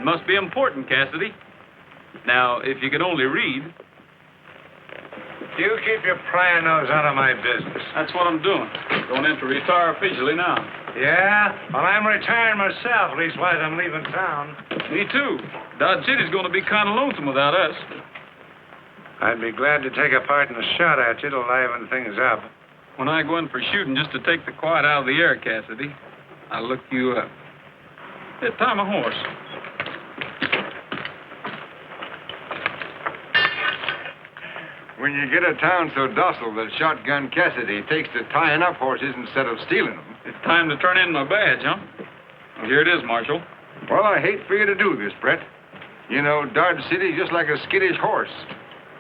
It must be important, Cassidy. Now, if you could only read. You keep your prying nose out of my business. That's what I'm doing. Going in to retire officially now. Yeah? Well, I'm retiring myself. Leastwise, I'm leaving town. Me too. Dodge City's going to be kind of lonesome without us. I'd be glad to take a part in a shot at you to liven things up. When I go in for shooting just to take the quiet out of the air, Cassidy, I'll look you up. Hey, tie my horse. When you get a town so docile that Shotgun Cassidy takes to tying up horses instead of stealing them. It's time to turn in my badge, huh? Well, here it is, Marshal. Well, I hate for you to do this, Brett. You know, Dodge City's just like a skittish horse.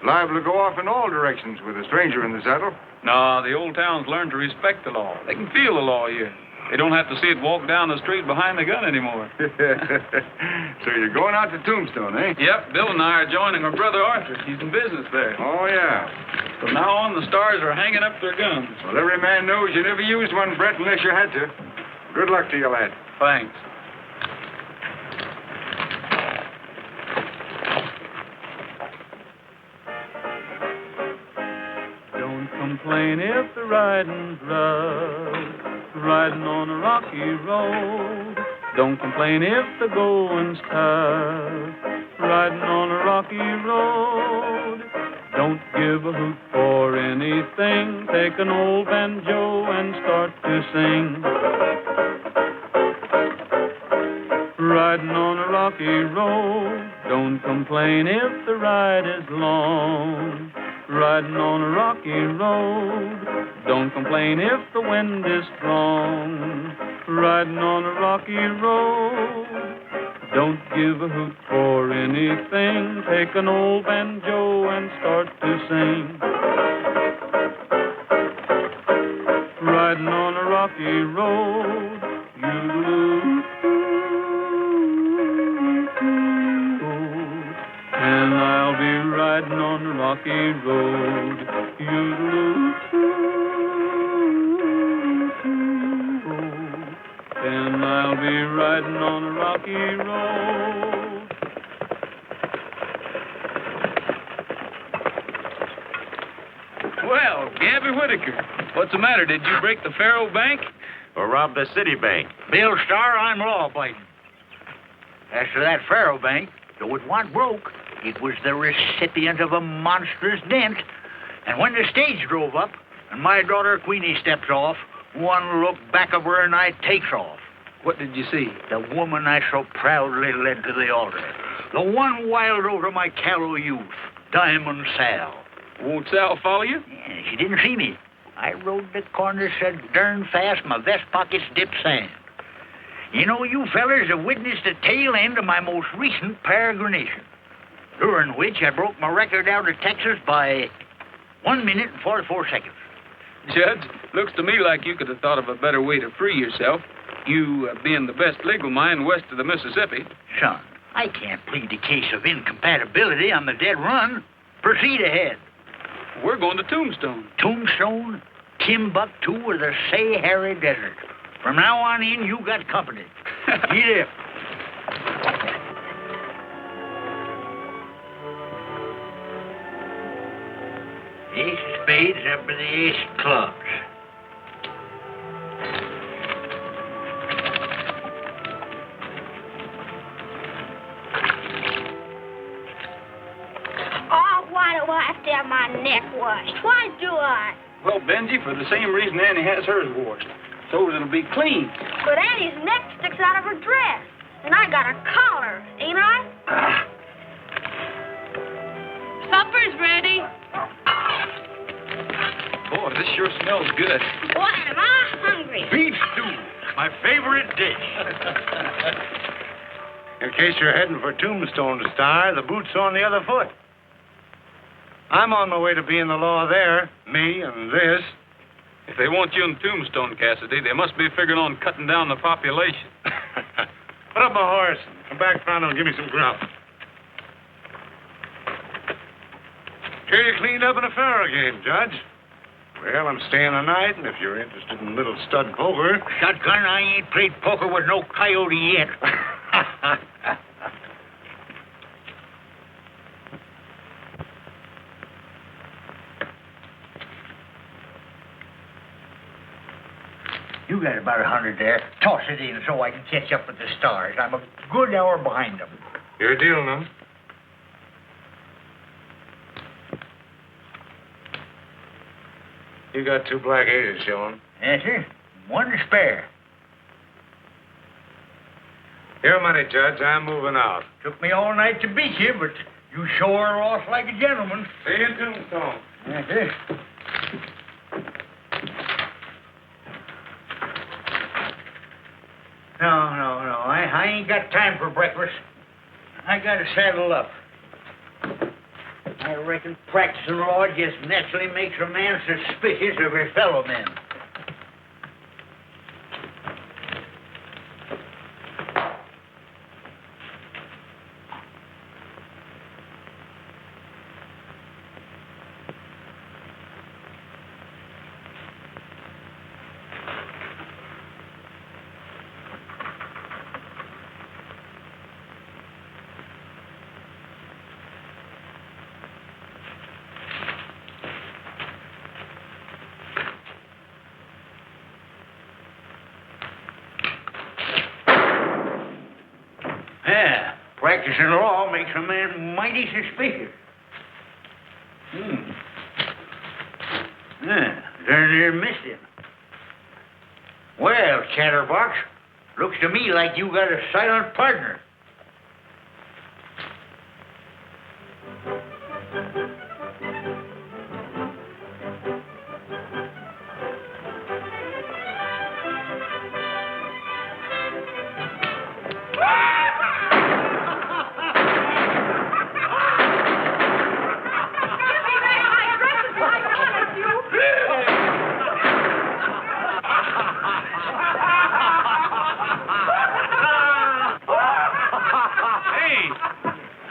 Liable to go off in all directions with a stranger in the saddle. No, the old town's learned to respect the law. They can feel the law here. They don't have to see it walk down the street behind the gun anymore. So you're going out to Tombstone, eh? Yep, Bill and I are joining our brother Arthur. He's in business there. Oh, yeah. From now on, the stars are hanging up their guns. Well, every man knows you never used one, Brett, unless you had to. Good luck to you, lad. Thanks. Don't complain if the riding's rough, riding on a rocky road. Don't complain if the going's tough, riding on a rocky road. Don't give a hoot for anything. Take an old banjo and start to sing. Riding on a rocky road. Don't complain if the ride is long. Riding on a rocky road. Don't complain if the wind is strong. Riding on a rocky road. Don't give a hoot for anything. Take an old banjo and start to sing. Riding on a rocky road. And I'll be riding on the rocky road. And I'll be riding on a rocky road. Well, Gabby Whitaker, what's the matter? Did you break the Faro Bank? Or rob the city bank? Bill Starr, I'm law-abiding. As to that Faro Bank, though it wasn't broke, it was the recipient of a monstrous dent. And when the stage drove up, and my daughter Queenie steps off, one look back of her and I takes off. What did you see? The woman I so proudly led to the altar. The one wild oat of my callow youth, Diamond Sal. Won't Sal follow you? Yeah, she didn't see me. I rode the corner so darn fast my vest pockets dipped sand. You know, you fellers have witnessed the tail end of my most recent peregrination, during which I broke my record out of Texas by 1 minute and 44 seconds. Judge, looks to me like you could have thought of a better way to free yourself. You being the best legal mind west of the Mississippi. Son, I can't plead the case of incompatibility on the dead run. Proceed ahead. We're going to Tombstone. Tombstone, Timbuktu, or the Sahara Desert. From now on in, you got company. Get up. Ace of spades up with the ace of clubs. Oh, why do I have to have my neck washed? Why do I? Well, Benji, for the same reason Annie has hers washed. So that it'll be clean. But Annie's neck sticks out of her dress. And I got a collar, ain't I? Supper's ready. Boy, this sure smells good. Boy, am I hungry. Beef stew, my favorite dish. In case you're heading for Tombstone, Star, the boot's on the other foot. I'm on my way to being the law there. Me and this. If they want you in Tombstone, Cassidy, they must be figuring on cutting down the population. Put up my horse. Come back pronto and give me some grub. Hear you cleaned up in a faro game, Judge. Well, I'm staying the night, and if you're interested in a little stud poker... Shotgun, I ain't played poker with no coyote yet. You got about 100 there. Toss it in so I can catch up with the stars. I'm a good hour behind them. Your deal, Num. You got 2 black eighties showing. Yes, sir. 1 to spare. Your money, Judge. I'm moving out. Took me all night to beat you, but you sure are off like a gentleman. See you in Tombstone. Yes, sir. No. I ain't got time for breakfast. I gotta saddle up. I reckon practicing law just naturally makes a man suspicious of his fellow men. Yeah, practicing law makes a man mighty suspicious. Yeah, darn near missed him. Well, Chatterbox, looks to me like you got a silent partner.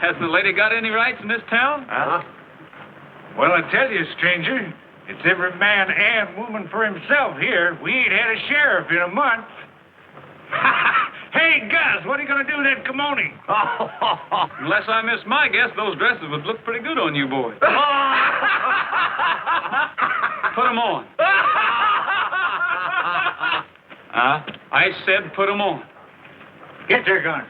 Hasn't the lady got any rights in this town? Huh? Well, I tell you, stranger, it's every man and woman for himself here. We ain't had a sheriff in a month. Hey, Gus, what are you going to do with that kimono? Unless I miss my guess, those dresses would look pretty good on you boys. Put 'em on. I said put 'em on. Get their gun.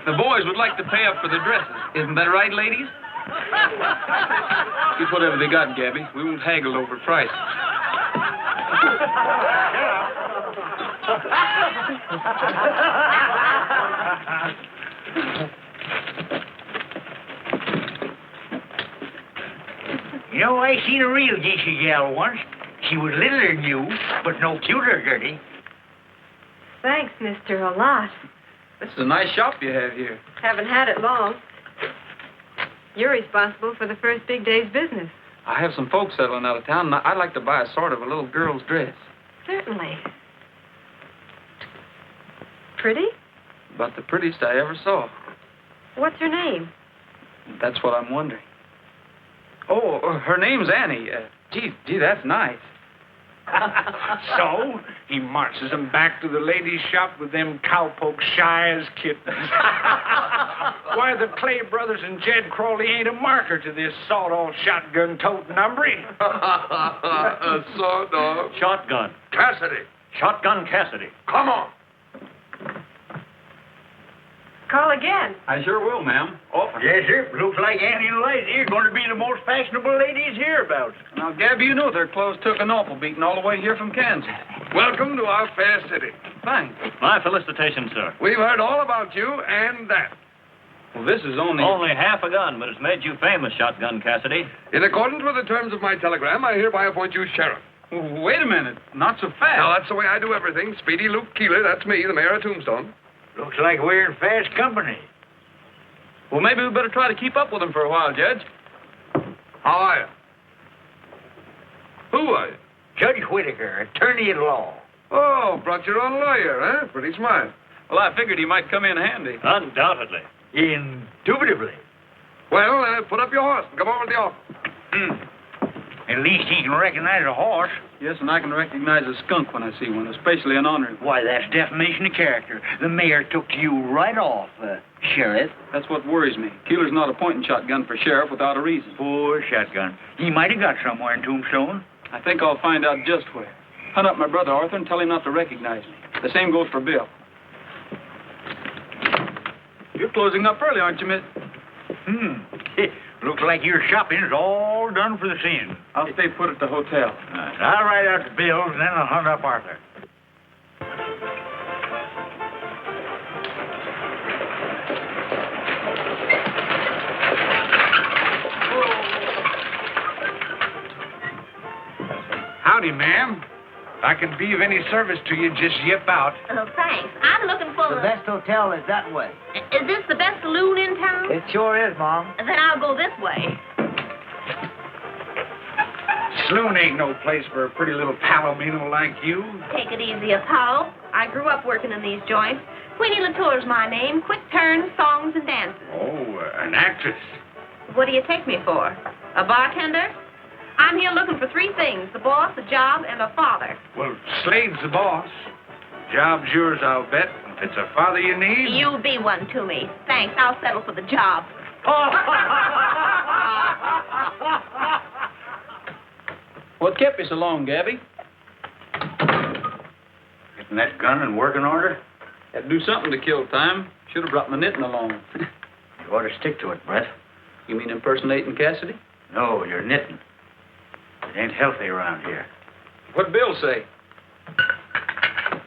The boys would like to pay up for the dresses. Isn't that right, ladies? Get whatever they got, Gabby. We won't haggle over price. You know, I seen a real geisha gal once. She was littler than you, but no cuter, Gertie. Thanks, mister, a lot. This is a nice shop you have here. Haven't had it long. You're responsible for the first big day's business. I have some folks settling out of town, and I'd like to buy a sort of a little girl's dress. Certainly. Pretty? About the prettiest I ever saw. What's her name? That's what I'm wondering. Oh, her name's Annie. Gee, that's nice. So, he marches them back to the ladies' shop with them cowpokes shy as kittens. Why, the Clay brothers and Jed Crawley ain't a marker to this sawed-off shotgun-toting number. Sawed-off. Shotgun. Cassidy. Shotgun Cassidy. Come on. Call again. I sure will, ma'am. Often. Yes, sir. Looks like Annie and Liza are going to be the most fashionable ladies hereabouts. Now, Gabby, you know their clothes took an awful beating all the way here from Kansas. Welcome to our fair city. Thanks. My felicitations, sir. We've heard all about you and that. Well, this is only... Only half a gun, but it's made you famous, Shotgun Cassidy. In accordance with the terms of my telegram, I hereby appoint you sheriff. Wait a minute. Not so fast. Now, that's the way I do everything. Speedy Luke Keeler, that's me, the mayor of Tombstone. Looks like we're in fast company. Well, maybe we better try to keep up with them for a while, Judge. How are you? Who are you? Judge Whitaker, attorney at law. Oh, brought your own lawyer, huh? Pretty smart. Well, I figured he might come in handy. Undoubtedly. Indubitably. Well, put up your horse and come over to the office. At least he can recognize a horse. Yes, and I can recognize a skunk when I see one, especially an ornery one. Why, that's defamation of character. The mayor took you right off, Sheriff. That's what worries me. Keeler's not appointing Shotgun for sheriff without a reason. Poor Shotgun. He might have got somewhere in Tombstone. I think I'll find out just where. Hunt up my brother Arthur and tell him not to recognize me. The same goes for Bill. You're closing up early, aren't you, miss? Looks like your shopping's all done for the season. I'll stay put at the hotel. I'll write out the bills, and then I'll hunt up Arthur. Howdy, ma'am. If I can be of any service to you, just yip out. Oh, thanks. I'm looking for The best hotel is that way. Is this the best saloon in town? It sure is, Mom. Then I'll go this way. Saloon ain't no place for a pretty little palomino like you. Take it easy, Apollo. I grew up working in these joints. Queenie Latour's my name. Quick turns, songs, and dances. Oh, an actress. What do you take me for? A bartender? I'm here looking for three things: the boss, a job, and a father. Well, Slade's the boss. Job's yours, I'll bet. If it's a father you need... You be one to me. Thanks, I'll settle for the job. What kept you so long, Gabby? Getting that gun in working order? Had to do something to kill time. Should have brought my knitting along. You ought to stick to it, Brett. You mean impersonating Cassidy? No, you're knitting. It ain't healthy around here. What'd Bill say?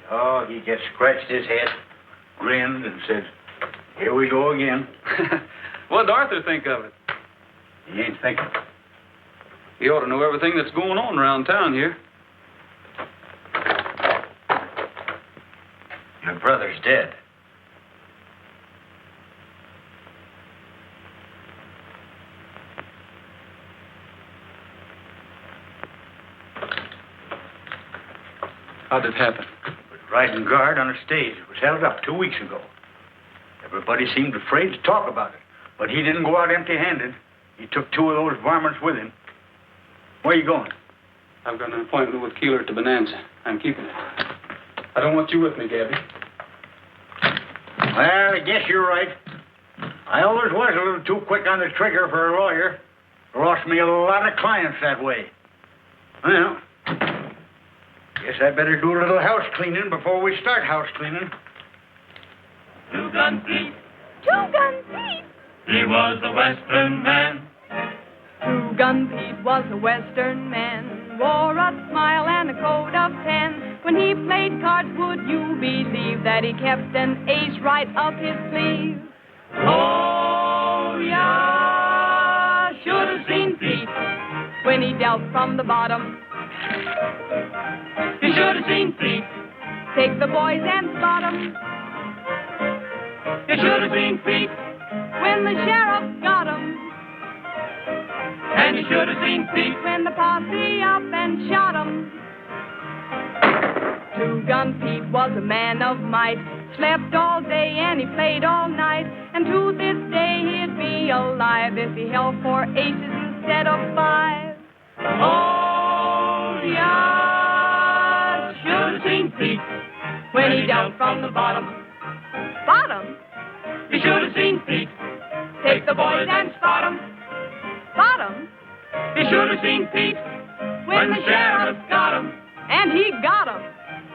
Oh, he just scratched his head, grinned, and said, "Here we go again." What'd Arthur think of it? He ain't thinking. He ought to know everything that's going on around town here. Your brother's dead. How'd it happen? Was riding guard on a stage. It was held up 2 weeks ago. Everybody seemed afraid to talk about it. But he didn't go out empty-handed. He took 2 of those varmints with him. Where are you going? I've got an appointment with Keeler at the Bonanza. I'm keeping it. I don't want you with me, Gabby. Well, I guess you're right. I always was a little too quick on the trigger for a lawyer. Lost me a lot of clients that way. Well, guess I better do a little house cleaning before we start house cleaning. Two-gun Pete, Two-gun Pete. he was a Western man. Two-gun Pete was a Western man, wore a smile and a coat of tan. When he played cards, would you believe that he kept an ace right up his sleeve? Oh, yeah, should have seen Pete when he dealt from the bottom. You should have seen Pete. Take the boys and spot 'em. You should have seen Pete. When the sheriff got 'em. And you should have seen Pete. When the posse up and shot 'em. Two-gun Pete was a man of might. Slept all day and he played all night. And to this day he'd be alive if he held 4 aces instead of 5. Oh, yeah, should have seen Pete. When he dealt from the bottom. Bottom? You should have seen Pete. Take the boys and spot 'em. Bottom? You should have seen Pete. When the sheriff got 'em. And he got 'em.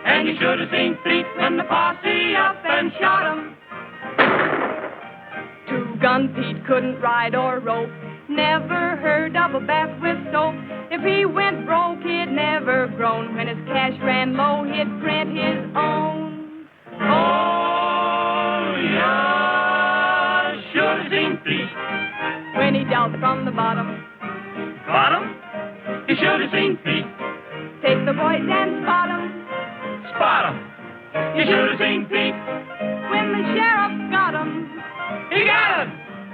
And you should have seen Pete When the posse up and shot 'em. Two-gun Pete couldn't ride or rope. Never heard of a bath with soap. If he went broke, he'd never groan. When his cash ran low, he'd grant his own. Oh, yeah, should have seen Pete. When he dealt from the bottom. Bottom? You should have seen Pete. Take the boys and spot 'em. Spot 'em. You should have seen Pete. When the sheriff got 'em. He got him.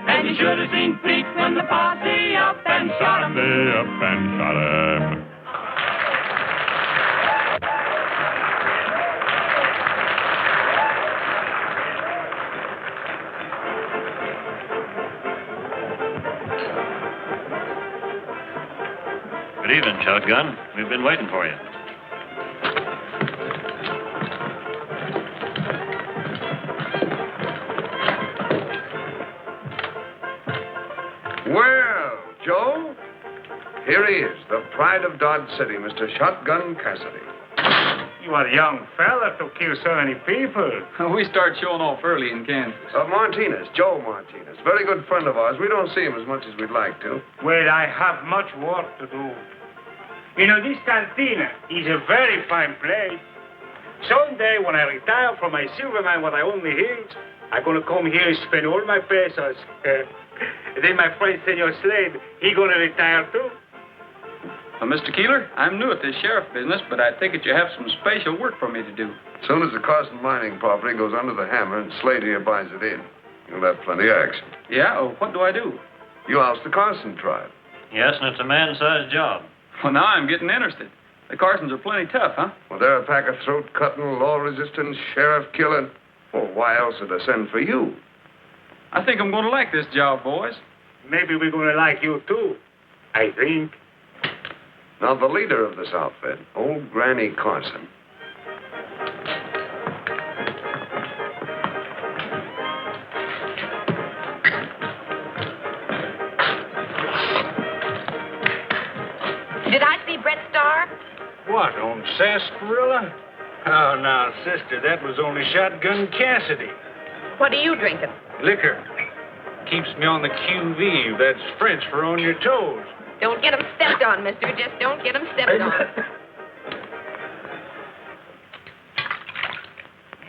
And you should have seen Pete when the posse up and shot him. They up and shot him. Good evening, Shotgun. We've been waiting for you. Well, Joe, here he is, the pride of Dodge City, Mr. Shotgun Cassidy. You are a young fella to kill so many people. We start showing off early in Kansas. Martinez, Joe Martinez. Very good friend of ours. We don't see him as much as we'd like to. Well, I have much work to do. You know, this cantina is a very fine place. Someday, when I retire from my silver mine, what I own the hills, I'm going to come here and spend all my pesos. Then my friend, Senor Slade, he going to retire too. Well, Mr. Keeler, I'm new at this sheriff business, but I take it you have some special work for me to do. As soon as the Carson mining property goes under the hammer and Slade here buys it in, you'll have plenty of action. Yeah? Oh, what do I do? You oust the Carson tribe. Yes, and it's a man-sized job. Well, now I'm getting interested. The Carsons are plenty tough, huh? Well, they're a pack of throat-cutting, law-resistant, sheriff-killing. Well, why else would I send for you? I think I'm going to like this job, boys. Maybe we're going to like you too, I think. Now, the leader of this outfit, old Granny Carson. Did I see Brett Starr? What, on sarsaparilla? Oh, now, sister, that was only Shotgun Cassidy. What are you drinking? Liquor. Keeps me on the QV. That's French for on your toes. Don't get 'em stepped on, mister. Just don't get 'em stepped on.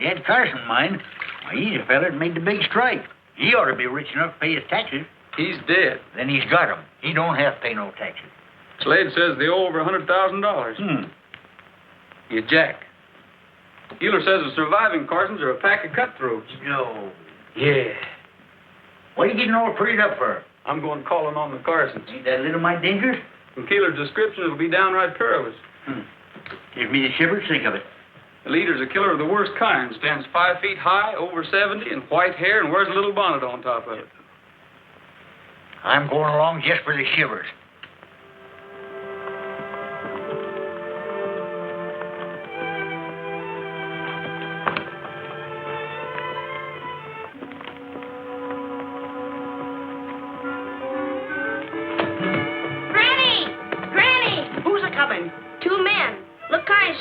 Ed Carson, mine. Why, he's a fella that made the big strike. He ought to be rich enough to pay his taxes. He's dead. Then he's got 'em. He don't have to pay no taxes. Slade says they owe over $100,000. You jack. Keeler says the surviving Carsons are a pack of cutthroats. No. Yeah. What are you getting all prettied up for? I'm going calling on the Carsons. Ain't that a little mite dangerous? From Keeler's description, it'll be downright perilous. Give me the shivers, think of it. The leader's a killer of the worst kind. Stands 5 feet high, over 70, and white hair, and wears a little bonnet on top of it. I'm going along just for the shivers.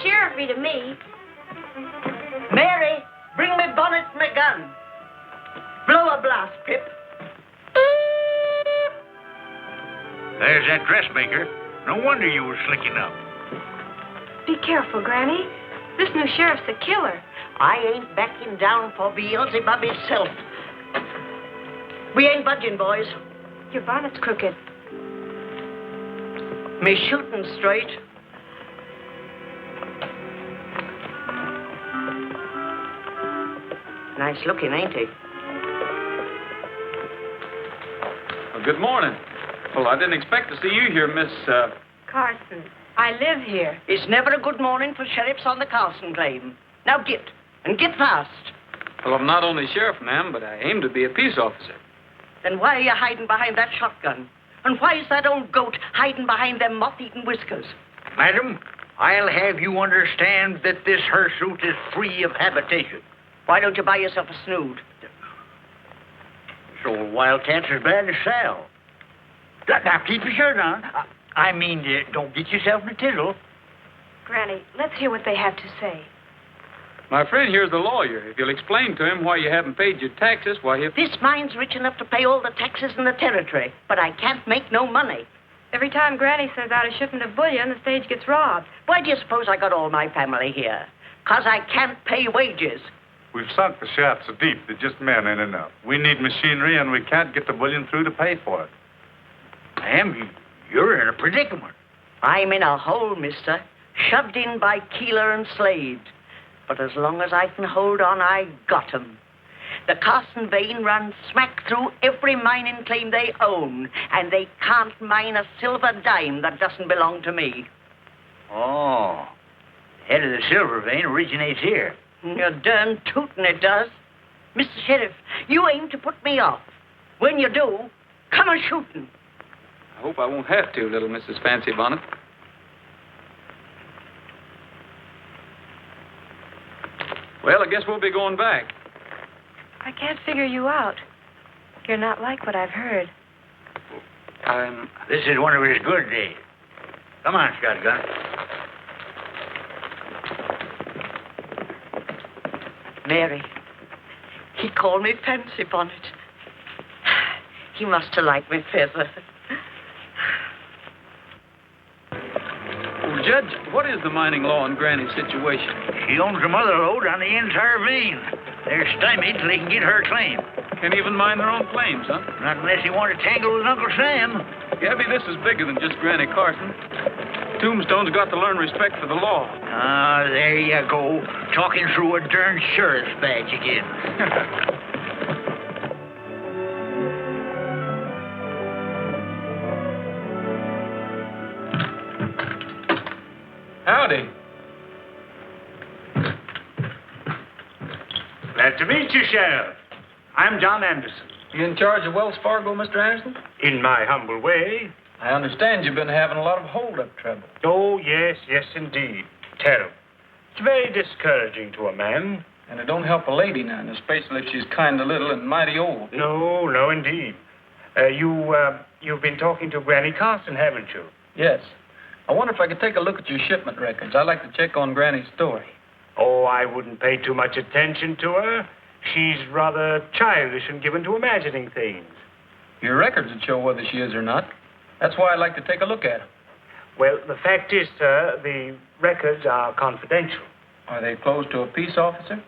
Sheriffy to me. Mary, bring me bonnet and my gun. Blow a blast, Pip. There's that dressmaker. No wonder you were slicking up. Be careful, Granny. This new sheriff's a killer. I ain't backing down for Beelzebub himself. We ain't budging, boys. Your bonnet's crooked. Me shooting straight. Nice looking, ain't he? Well, good morning. Well, I didn't expect to see you here, Miss, Carson, I live here. It's never a good morning for sheriffs on the Carson claim. Now get, and get fast. Well, I'm not only sheriff, ma'am, but I aim to be a peace officer. Then why are you hiding behind that shotgun? And why is that old goat hiding behind them moth-eaten whiskers? Madam, I'll have you understand that this hirsute is free of habitation. Why don't you buy yourself a snood? This old wildcat's as bad as Sal. Now, keep your shirt on. I mean, don't get yourself in a tizzle. Granny, let's hear what they have to say. My friend here's the lawyer. If you'll explain to him why you haven't paid your taxes, why he... This mine's rich enough to pay all the taxes in the territory, but I can't make no money. Every time Granny sends out a shipment of bullion, the stage gets robbed. Why do you suppose I got all my family here? 'Cause I can't pay wages. We've sunk the shaft so deep that just men ain't enough. We need machinery, and we can't get the bullion through to pay for it. Ma'am, you're in a predicament. I'm in a hole, mister, shoved in by Keeler and Slade. But as long as I can hold on, I got 'em. The Carson vein runs smack through every mining claim they own, and they can't mine a silver dime that doesn't belong to me. Oh, the head of the silver vein originates here. You're darn tootin' it does. Mr. Sheriff, you aim to put me off. When you do, come a-shootin'. I hope I won't have to, little Mrs. Fancy Bonnet. Well, I guess we'll be going back. I can't figure you out. You're not like what I've heard. This is one of his good days. Come on, shotgun. Mary, he called me Fancy Bonnet. He must have liked me feather. Well, Judge, what is the mining law in Granny's situation? She owns a mother lode on the entire vein. They're stymied till they can get her claim. Can't even mine their own claims, huh? Not unless you want to tangle with Uncle Sam. Gabby, this is bigger than just Granny Carson. Tombstone's got to learn respect for the law. Ah, there you go. Talking through a darn sheriff's badge again. Howdy. Glad to meet you, Sheriff. I'm John Anderson. You in charge of Wells Fargo, Mr. Anderson? In my humble way. I understand you've been having a lot of hold-up trouble. Oh, yes, indeed. Terrible. It's very discouraging to a man. And it don't help a lady none, especially if she's kind of little and mighty old. No, indeed. You've been talking to Granny Carson, haven't you? Yes. I wonder if I could take a look at your shipment records. I'd like to check on Granny's story. Oh, I wouldn't pay too much attention to her. She's rather childish and given to imagining things. Your records would show whether she is or not. That's why I'd like to take a look at them. Well, the fact is, sir, the records are confidential. Are they closed to a peace officer?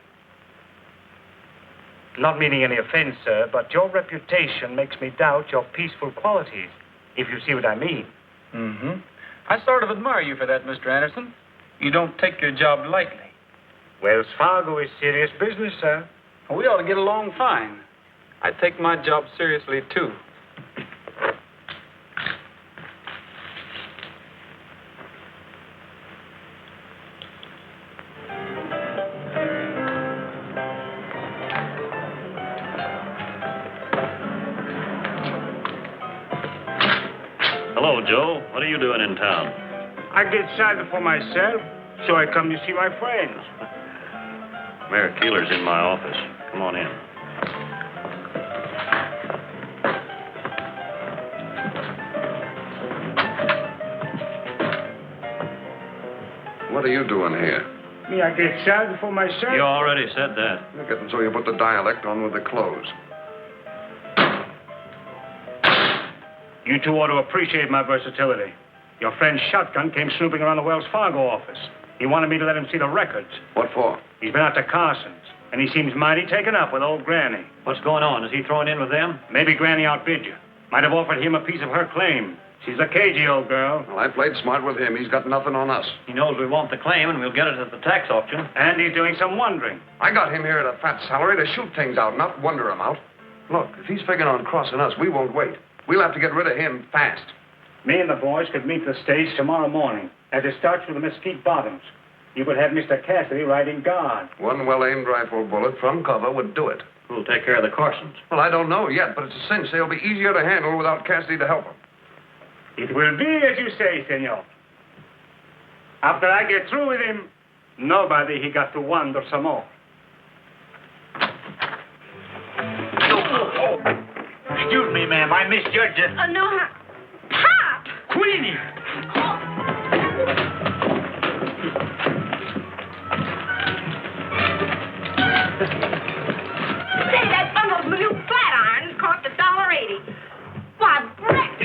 Not meaning any offense, sir, but your reputation makes me doubt your peaceful qualities, if you see what I mean. Mm-hmm. I sort of admire you for that, Mr. Anderson. You don't take your job lightly. Wells Fargo is serious business, sir. We ought to get along fine. I take my job seriously, too. Hello, Joe. What are you doing in town? I get excited for myself, so I come to see my friends. Mayor Keeler's in my office. Come on in. What are you doing here? Me, I get excited for myself. You already said that. You're getting so you put the dialect on with the clothes. You two ought to appreciate my versatility. Your friend Shotgun came snooping around the Wells Fargo office. He wanted me to let him see the records. What for? He's been out to Carson's, and he seems mighty taken up with old Granny. What's going on? Is he throwing in with them? Maybe Granny outbid you. Might have offered him a piece of her claim. She's a cagey old girl. Well, I played smart with him. He's got nothing on us. He knows we want the claim, and we'll get it at the tax auction. And he's doing some wondering. I got him here at a fat salary to shoot things out, not wonder them out. Look, if he's figuring on crossing us, we won't wait. We'll have to get rid of him fast. Me and the boys could meet the stage tomorrow morning as it starts with the Mesquite Bottoms. You would have Mr. Cassidy riding guard. One well-aimed rifle bullet from cover would do it. Who'll take care of the Carsons? Well, I don't know yet, but it's a cinch. They'll be easier to handle without Cassidy to help them. It will be as you say, senor. After I get through with him, nobody he got to wonder some more. Excuse me, ma'am. I misjudged it. No, Pop! Queenie! Say, that bundle of new flat irons cost $1.80. Why, Brett!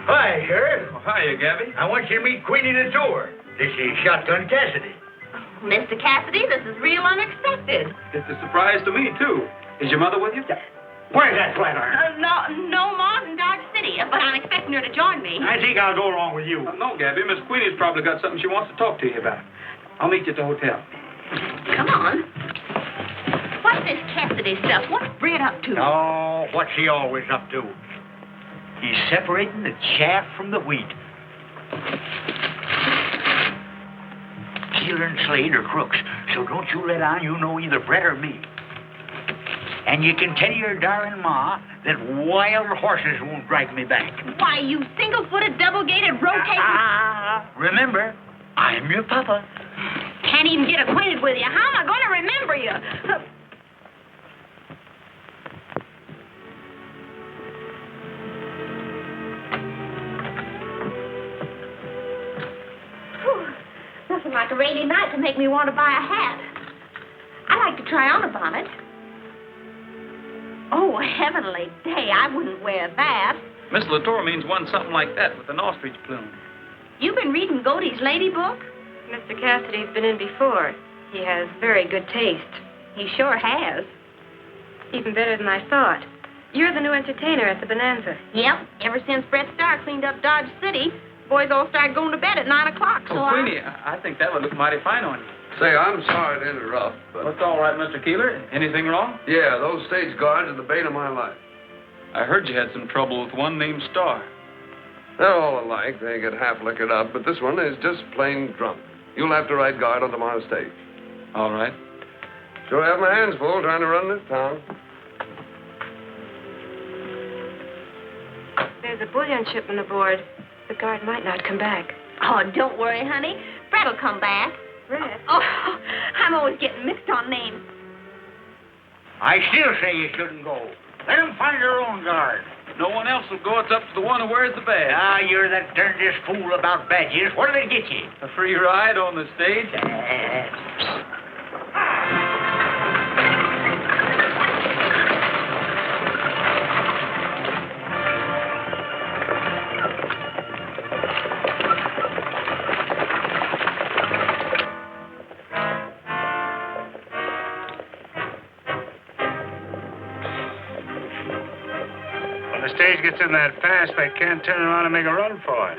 Hi, Sheriff. Oh, hiya, Gabby. I want you to meet Queenie the door. This is Shotgun Cassidy. Mr. Cassidy, this is real unexpected. It's a surprise to me, too. Is your mother with you? Where's that flat iron? No, Ma's in Dodge City, but I'm expecting her to join me. I think I'll go along with you. No, Gabby. Miss Queenie's probably got something she wants to talk to you about. I'll meet you at the hotel. Come on. What's this Cassidy stuff? What's Brett up to? Oh, what's he always up to? He's separating the chaff from the wheat. Keeler and Slade are crooks, so don't you let on you know either Brett or me. And you can tell your darling ma that wild horses won't drag me back. Why, you single-footed, double-gated, rotating... Remember, I'm your papa. Can't even get acquainted with you. How am I going to remember you? Nothing like a rainy night to make me want to buy a hat. I like to try on a bonnet. Oh, heavenly day, I wouldn't wear that. Miss Latour means one something like that with an ostrich plume. You've been reading Godey's Lady book? Mr. Cassidy's been in before. He has very good taste. He sure has. Even better than I thought. You're the new entertainer at the Bonanza. Yep. Ever since Brett Starr cleaned up Dodge City, boys all started going to bed at 9 o'clock. So Queenie, I think that would look mighty fine on you. Say, I'm sorry to interrupt, but... What's all right, Mr. Keeler? Anything wrong? Yeah, those stage guards are the bane of my life. I heard you had some trouble with one named Starr. They're all alike. They get half liquored up, but this one is just plain drunk. You'll have to ride guard on tomorrow's stage. All right. Sure have my hands full trying to run this town. There's a bullion shipment aboard. The guard might not come back. Oh, don't worry, honey. Fred'll come back. Fred? Oh, I'm always getting mixed on names. I still say you shouldn't go. Let them find their own guard. No one else will go. It's up to the one who wears the badge. Ah, you're the darndest fool about badges. What'll they get you? A free ride on the stage? When the stage gets in that fast, they can't turn around and make a run for it.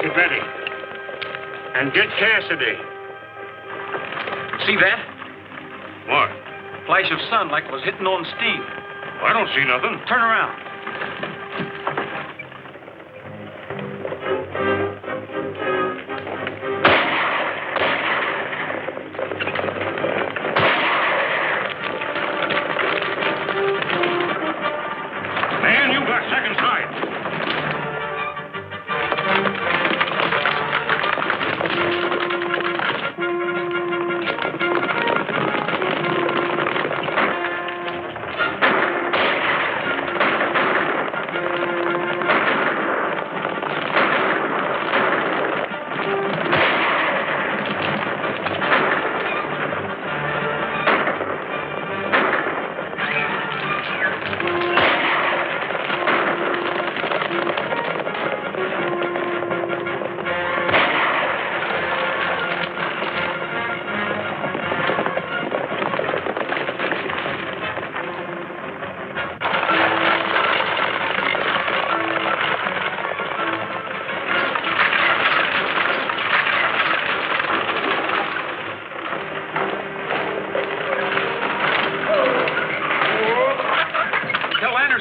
Get ready. And get Cassidy. See that? What? Flash of sun like it was hitting on Steve. I don't see nothing. Turn around. Man, you got second sight.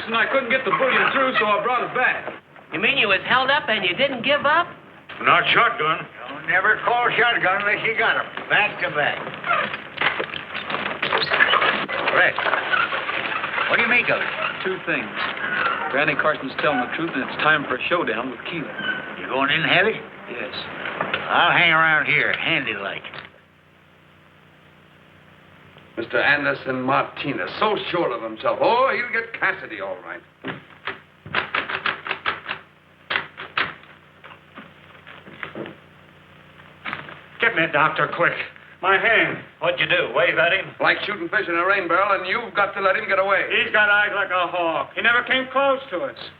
I couldn't get the bullion through, so I brought it back. You mean you was held up and you didn't give up? Not shotgun. Don't never call shotgun unless you got 'em. Back to back. Brett, what do you make of it? Two things. Granny Carson's telling the truth, and it's time for a showdown with Keeler. You going in heavy? Yes. I'll hang around here, handy-like. Mr. Anderson Martinez, so sure of himself. Oh, he'll get Cassidy all right. Get me a doctor, quick. My hand. What'd you do? Wave at him? Like shooting fish in a rain barrel, and you've got to let him get away. He's got eyes like a hawk. He never came close to us.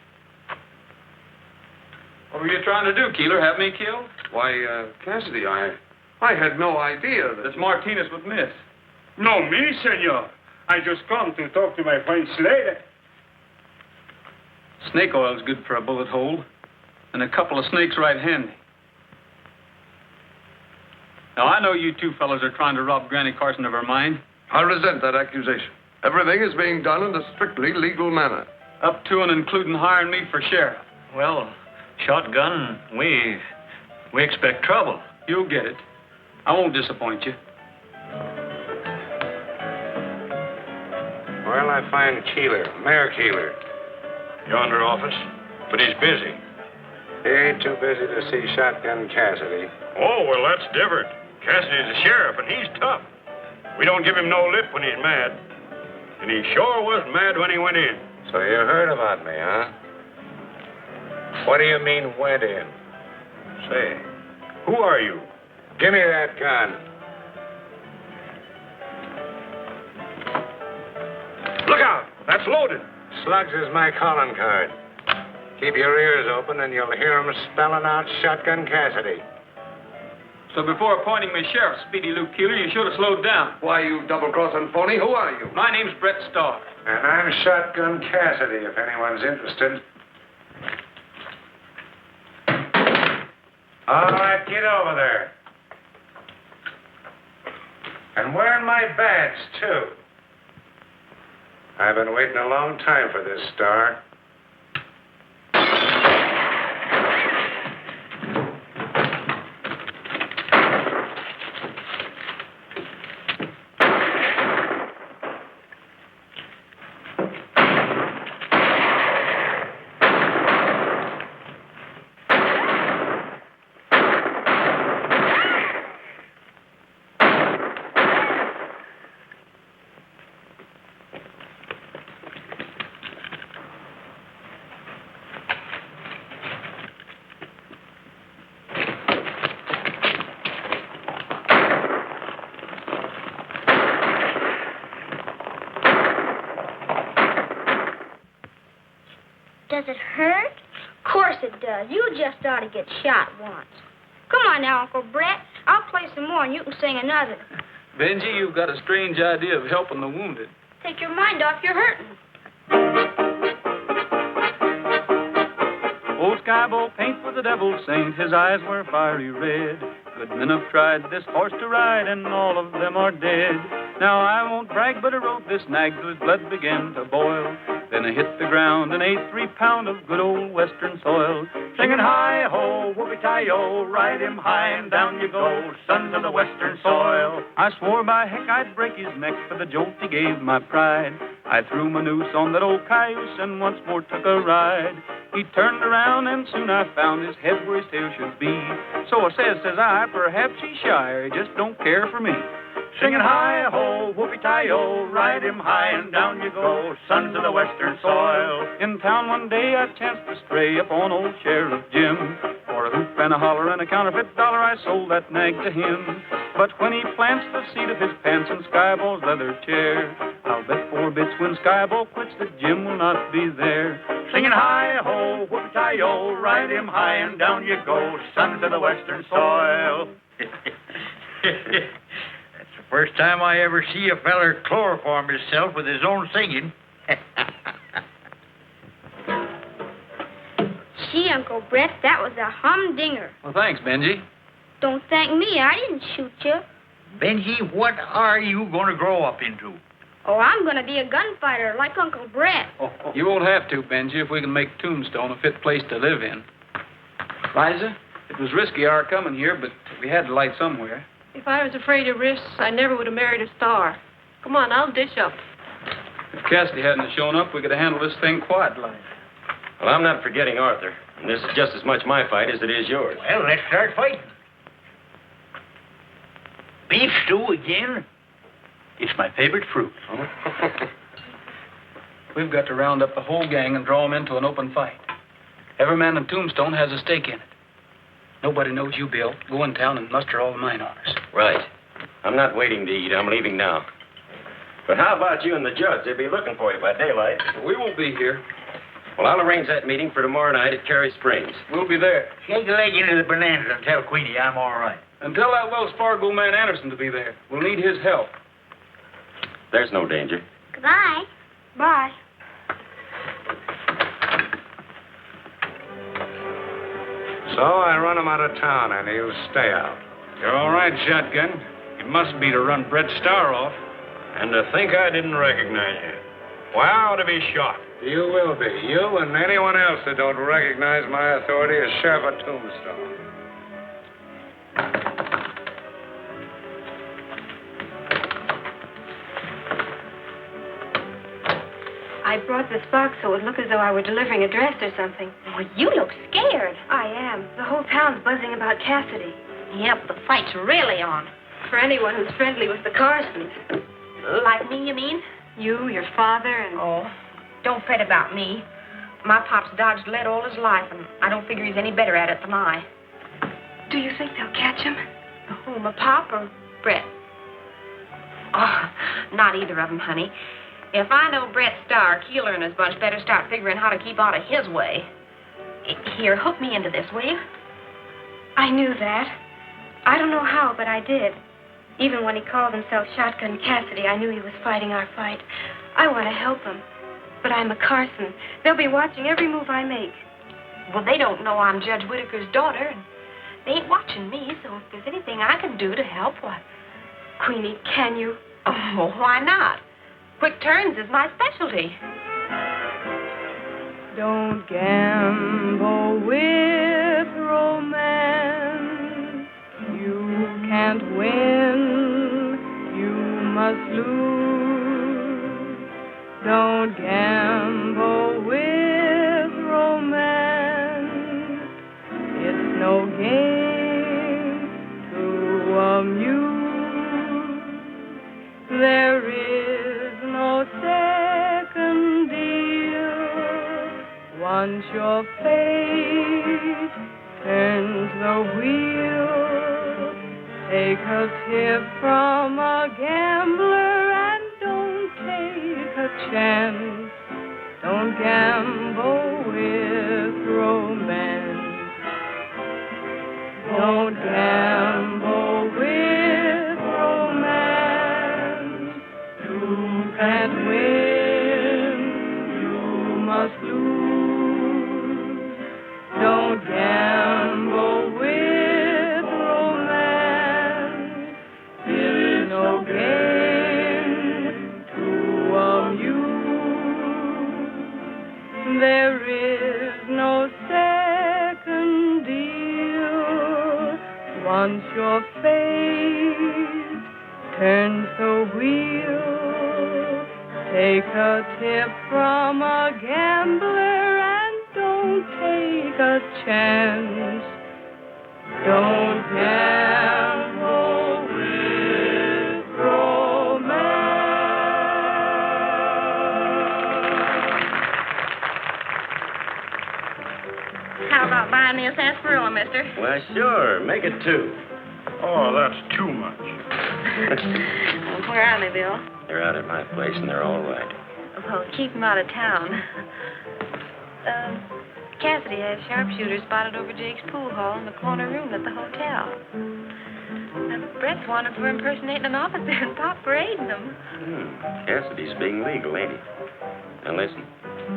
What were you trying to do, Keeler? Have me killed? Why, Cassidy, I had no idea that... That's Martinez with Miss. No, me, senor. I just come to talk to my friend Slater. Snake oil's good for a bullet hole, and a couple of snakes right handy. Now, I know you two fellas are trying to rob Granny Carson of her mind. I resent that accusation. Everything is being done in a strictly legal manner. Up to and including hiring me for sheriff. Well, shotgun, we expect trouble. You'll get it. I won't disappoint you. Where'll I find Keeler, Mayor Keeler? Yonder office, but he's busy. He ain't too busy to see Shotgun Cassidy. Oh, well, that's different. Cassidy's the sheriff, and he's tough. We don't give him no lip when he's mad. And he sure was mad when he went in. So you heard about me, huh? What do you mean, went in? Say, who are you? Give me that gun. Look out! That's loaded. Slugs is my calling card. Keep your ears open and you'll hear 'em spelling out Shotgun Cassidy. So before appointing me sheriff, Speedy Luke Keeler, you should have slowed down. Why, you double-crossing phony, who are you? My name's Brett Starr. And I'm Shotgun Cassidy, if anyone's interested. All right, get over there. And wearing my badge, too. I've been waiting a long time for this, Star. Does it hurt? Of course it does. You just ought to get shot once. Come on now, Uncle Brett. I'll play some more and you can sing another. Benji, you've got a strange idea of helping the wounded. Take your mind off your hurting. Old Skybolt paint was the devil's saint. His eyes were fiery red. Good men have tried this horse to ride, and all of them are dead. Now I won't brag, but I rode this nag till his blood began to boil. Then I hit the ground and ate 3 pound of good old western soil. Singing hi-ho, whoopee-tie-o, ride him high and down you go, sons of the western soil. I swore by heck I'd break his neck for the jolt he gave my pride. I threw my noose on that old cayuse and once more took a ride. He turned around and soon I found his head where his tail should be. So I says I, perhaps he's shy or he just don't care for me. Singing hi-ho, whoopee-tie-o, ride him high and down you go, sons of the western soil. In town one day I chanced to stray upon old Sheriff Jim. For a hoop and a holler and a counterfeit dollar I sold that nag to him. But when he plants the seat of his pants in Skyball's leather chair, I'll bet 4 bits when Skyball quits that Jim will not be there. Singing hi-ho, whoopee-tie-o, ride him high and down you go, sons of the western soil. First time I ever see a feller chloroform himself with his own singing. Gee, Uncle Brett, that was a humdinger. Well, thanks, Benji. Don't thank me. I didn't shoot you. Benji, what are you going to grow up into? Oh, I'm going to be a gunfighter like Uncle Brett. You won't have to, Benji, if we can make Tombstone a fit place to live in. Liza, it was risky our coming here, but we had to light somewhere. If I was afraid of risks, I never would have married a star. Come on, I'll dish up. If Cassidy hadn't have shown up, we could have handled this thing quietly. Well, I'm not forgetting Arthur. And this is just as much my fight as it is yours. Well, let's start fighting. Beef stew again? It's my favorite fruit. We've got to round up the whole gang and draw them into an open fight. Every man in Tombstone has a stake in it. Nobody knows you, Bill. Go in town and muster all the mine owners. Right. I'm not waiting to eat. I'm leaving now. But how about you and the judge? They'll be looking for you by daylight. We won't be here. Well, I'll arrange that meeting for tomorrow night at Cary Springs. We'll be there. Shake a leg into the bonanza and tell Queenie I'm all right. And tell that Wells Fargo man Anderson to be there. We'll need his help. There's no danger. Goodbye. Bye. So I run him out of town, and he'll stay out. You're all right, Shotgun. It must be to run Brett Starr off. And to think I didn't recognize you. Wow, to be shot. You will be. You and anyone else that don't recognize my authority as Sheriff of Tombstone. I brought this box so it would look as though I were delivering a dress or something. Oh, you look scared. I am. The whole town's buzzing about Cassidy. Yep, the fight's really on. For anyone who's friendly with the Carsons. Like me, you mean? You, your father, and... Oh, don't fret about me. My pop's dodged lead all his life, and I don't figure he's any better at it than I. Do you think they'll catch him? Who, my pop or Brett? Oh, not either of them, honey. If I know Brett's star, Keeler and his bunch better start figuring how to keep out of his way. Here, hook me into this, will you? I knew that. I don't know how, but I did. Even when he called himself Shotgun Cassidy, I knew he was fighting our fight. I want to help him. But I'm a Carson. They'll be watching every move I make. Well, they don't know I'm Judge Whitaker's daughter, and they ain't watching me, so if there's anything I can do to help, why... Queenie, can you? Oh, why not? Quick turns is my specialty. Don't gamble with romance. You can't win, you must lose. Don't gamble with romance. It's no game to amuse. There is no second deal. Once your fate turns the wheel, take a tip from a gambler and don't take a chance. Don't gamble with romance. Don't gamble with romance. You can't win, you must lose. Don't gamble with romance. It is no game to amuse. There is no second deal. Once your fate turns the wheel, take a tip from a gambler and don't take a chance. Don't gamble with How about buying me a sarsaparilla, mister? Why, sure. Make it 2. Oh, that's too much. Where are they, Bill? They're out at my place, and they're all right. Well, keep him out of town. Cassidy has sharpshooters spotted over Jake's pool hall in the corner room at the hotel. Brett's wanted for impersonating an officer and Pop parading them. Cassidy's being legal, ain't he? Now, listen.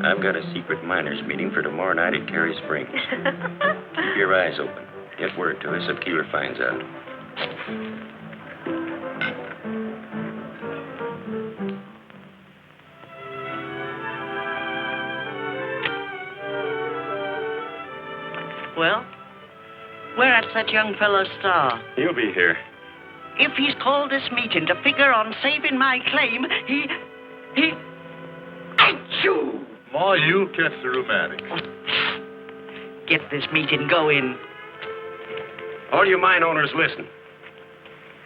I've got a secret miners' meeting for tomorrow night at Cary Springs. Keep your eyes open. Get word to us if Keeler finds out. Well, where's that young fellow's star? He'll be here. If he's called this meeting to figure on saving my claim, he... Achoo! Ma, you'll catch the rheumatic. Get this meeting going. All you mine owners, listen.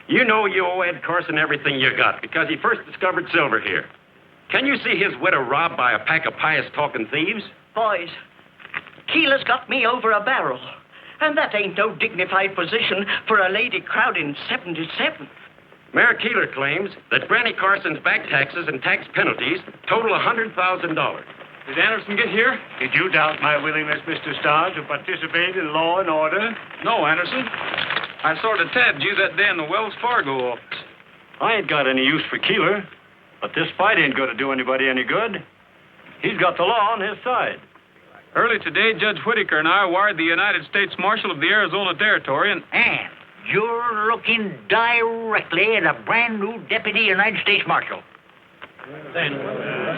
You know you owe Ed Carson everything you got because he first discovered silver here. Can you see his widow robbed by a pack of pious-talking thieves? Boys, Keeler's got me over a barrel. And that ain't no dignified position for a lady crowding 77. Mayor Keeler claims that Granny Carson's back taxes and tax penalties total $100,000. Did Anderson get here? Did you doubt my willingness, Mr. Starr, to participate in law and order? No, Anderson. I sort of tabbed you that day in the Wells Fargo office. I ain't got any use for Keeler, but this fight ain't going to do anybody any good. He's got the law on his side. Early today, Judge Whitaker and I wired the United States Marshal of the Arizona Territory and you're looking directly at a brand new Deputy United States Marshal.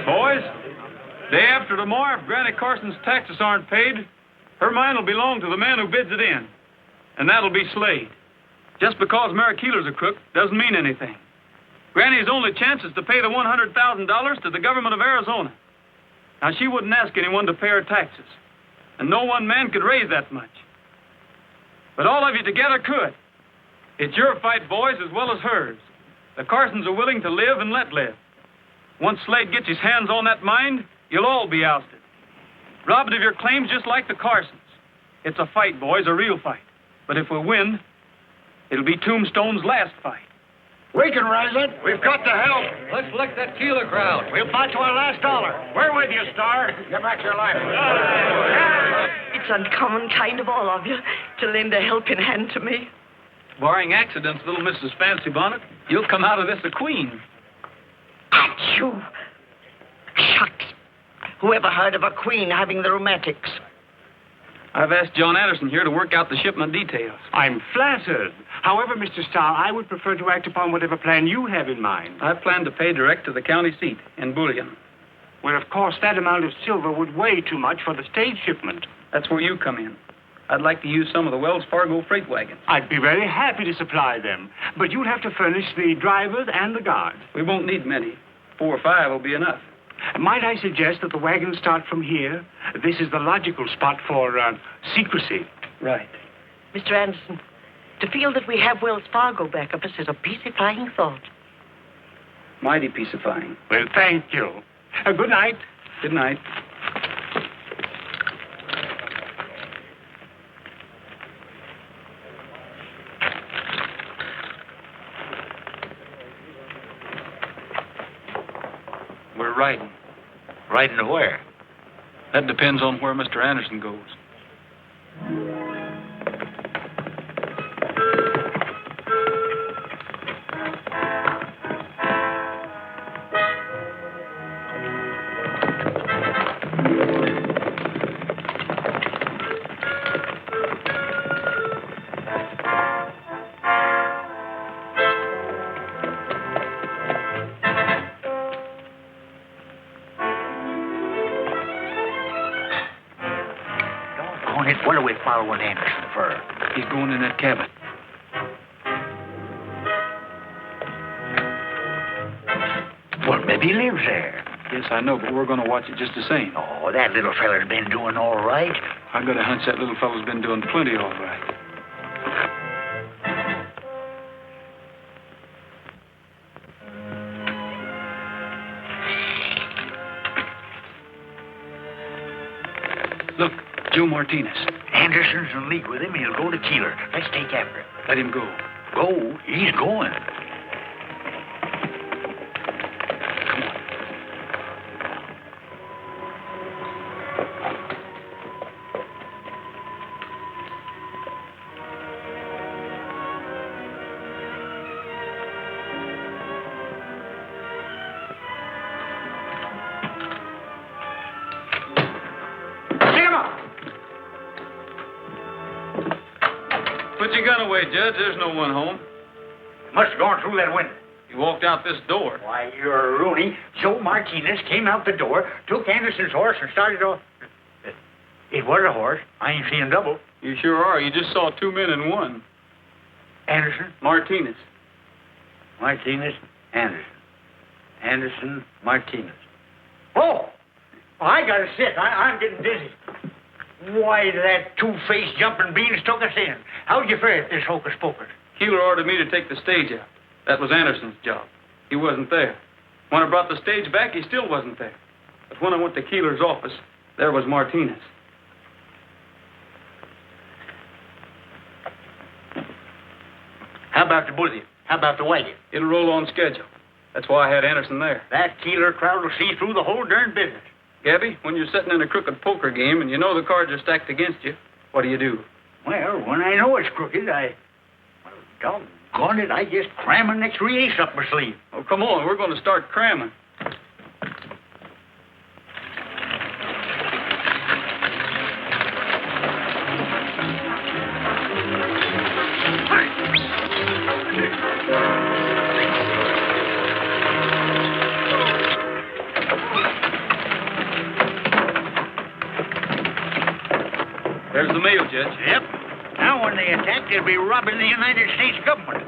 Boys, day after tomorrow, if Granny Carson's taxes aren't paid, her mine will belong to the man who bids it in. And that'll be Slade. Just because Mayor Keeler's a crook doesn't mean anything. Granny's only chance is to pay the $100,000 to the government of Arizona. Now, she wouldn't ask anyone to pay her taxes. And no one man could raise that much. But all of you together could. It's your fight, boys, as well as hers. The Carsons are willing to live and let live. Once Slade gets his hands on that mine, you'll all be ousted. Robbed of your claims just like the Carsons. It's a fight, boys, a real fight. But if we win, it'll be Tombstone's last fight. We can rise it. We've got to help. Let's lick that Keeler crowd. We'll fight to our last dollar. We're with you, Star. Get back your life. It's uncommon kind of all of you to lend a helping hand to me. Barring accidents, little Mrs. Fancy Bonnet, you'll come out of this a queen. Achoo! Shucks. Who ever heard of a queen having the rheumatics? I've asked John Anderson here to work out the shipment details. I'm flattered. However, Mr. Starr, I would prefer to act upon whatever plan you have in mind. I plan to pay direct to the county seat in bullion. Well, of course, that amount of silver would weigh too much for the stage shipment. That's where you come in. I'd like to use some of the Wells Fargo freight wagons. I'd be very happy to supply them, but you'll have to furnish the drivers and the guards. We won't need many. 4 or 5 will be enough. Might I suggest that the wagons start from here? This is the logical spot for secrecy. Right. Mr. Anderson, to feel that we have Wells Fargo back of us is a peacifying thought. Mighty peacifying. Well, thank you. Good night. Good night. We're riding. Riding to where? That depends on where Mr. Anderson goes. What are we following Anderson for? He's going in that cabin. Well, maybe he lives there. Yes, I know, but we're going to watch it just the same. Oh, that little feller's been doing all right. I got a hunch that little fellow's been doing plenty all right. Look, Joe Martinez. Anderson's in league with him. He'll go to Keeler. Let's take after him. Let him go. Go? He's going. Put your gun away, Judge. There's no one home. Must have gone through that window. He walked out this door. Why, you're a Rooney. Joe Martinez came out the door, took Anderson's horse, and started off. It was a horse. I ain't seeing double. You sure are. You just saw 2 men in one. Anderson? Martinez. Martinez, Anderson. Anderson, Martinez. Oh! I gotta sit. I'm getting dizzy. Why, that two-faced jumping beans took us in. How'd you fare at this hocus pocus? Keeler ordered me to take the stage out. That was Anderson's job. He wasn't there. When I brought the stage back, he still wasn't there. But when I went to Keeler's office, there was Martinez. How about the bullion? How about the wagon? It'll roll on schedule. That's why I had Anderson there. That Keeler crowd will see through the whole darn business. Gabby, when you're sitting in a crooked poker game and you know the cards are stacked against you, what do? Well, when I know it's crooked, doggone it, I just cram an extra ace up my sleeve. Oh, come on, we're going to start cramming. There's the mail, Judge. Yep. Now when they attack, they'll be robbing the United States government.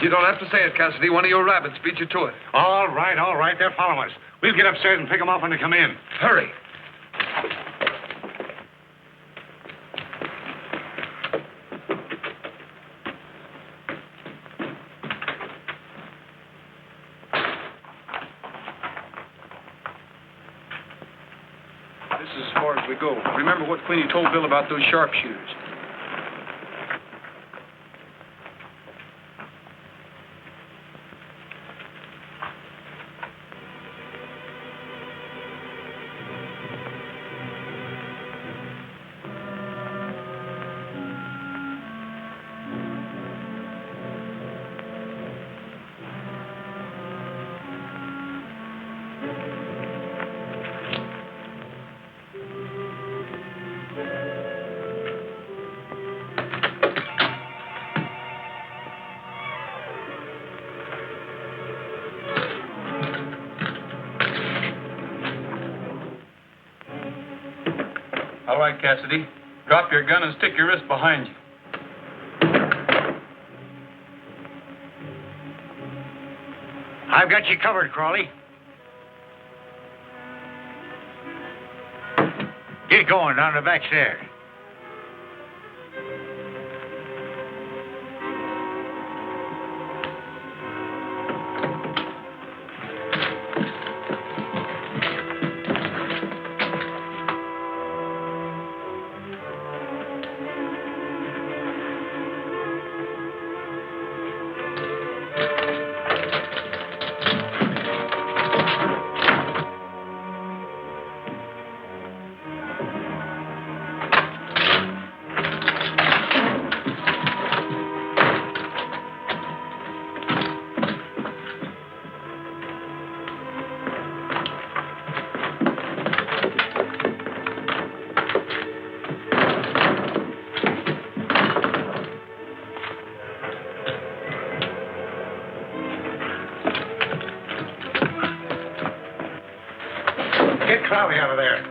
You don't have to say it, Cassidy. One of your rabbits beat you to it. All right. They're following us. We'll get upstairs and pick them off when they come in. Hurry. This is as far as we go. Remember what Queenie told Bill about those sharpshooters. All right, Cassidy. Drop your gun and stick your wrist behind you. I've got you covered, Crawley. Get going down the back stairs. Get Crawley out of there.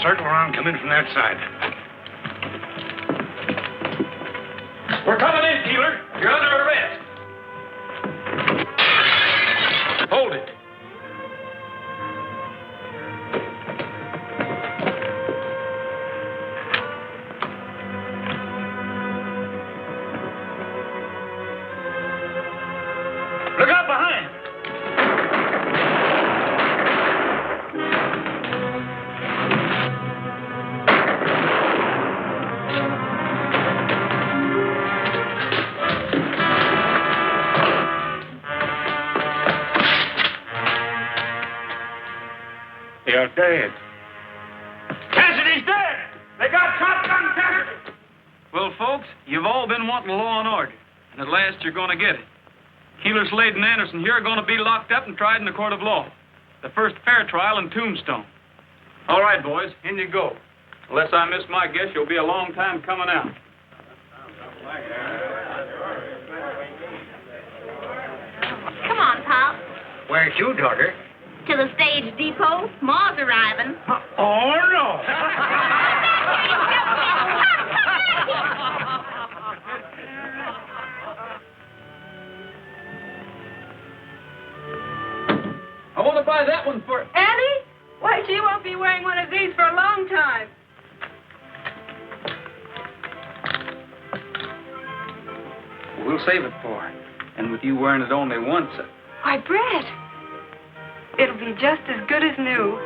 Circle around, come in from that side. We're coming in, Keeler. You're under arrest. Hold it. Look out behind. You're dead. Cassidy's dead! They got shotgun Cassidy! Well, folks, you've all been wanting law and order, and at last you're going to get it. Keeler, Slade, and Anderson here are going to be locked up and tried in the court of law. The first fair trial in Tombstone. All right, boys, in you go. Unless I miss my guess, you'll be a long time coming out. Come on, Pop. Where's you, daughter? To the stage depot. Ma's arriving. Oh, no. I want to buy that one for... Annie? Why, she won't be wearing one of these for a long time. We'll save it for her. And with you wearing it only once... Why, Brett, it'll be just as good as new.